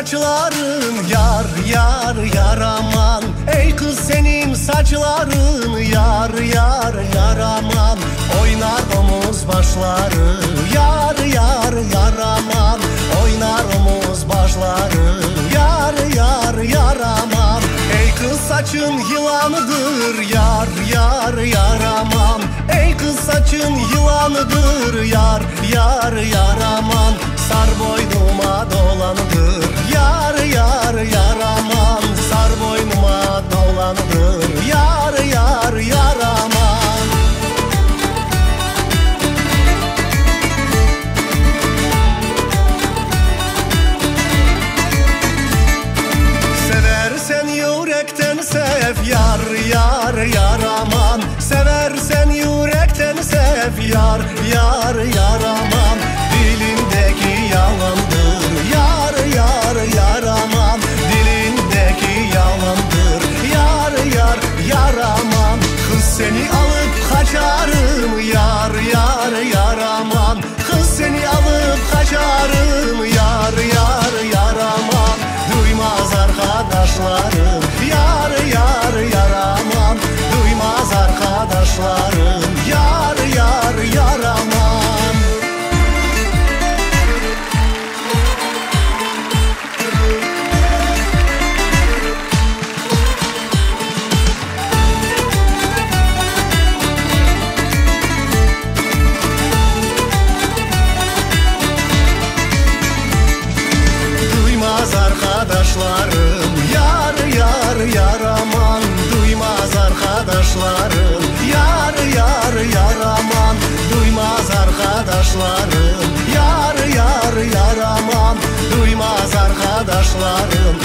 saçların yar yar yar aman. Ey kız senin saçların yar yar yar aman. Oynar omuz başları yar yar yar aman. Oynar omuz başları yar yar yar aman. Ey kız saçın yılanıdır yar yar yar aman. Ey kız saçın yılanıdır yar yar yar aman. Sar boynuma dolanıdır yar yar yar aman. Sar boynuma dolanıdır yar yar yar aman. Seversen yürekten sev yar yar yar aman. Seversen yürekten sev yar yar yar aman. Dilindeki yalandır yar yar yar aman. Dilindeki yalandır yar yar yar aman. Kız seni alıp kaçarım yar yar yar aman. Kız seni alıp kaçarım yar yar yar aman. Duymaz arkadaşlarım yar yar yar aman. Duymaz arkadaşlarım yar yar yar aman. Duymaz arkadaşlarım yar yar yar aman. Duymaz arkadaşlarım yar yar yar aman. Duymaz arkadaşlarım yar yar yar aman. Duymaz arkadaşlarım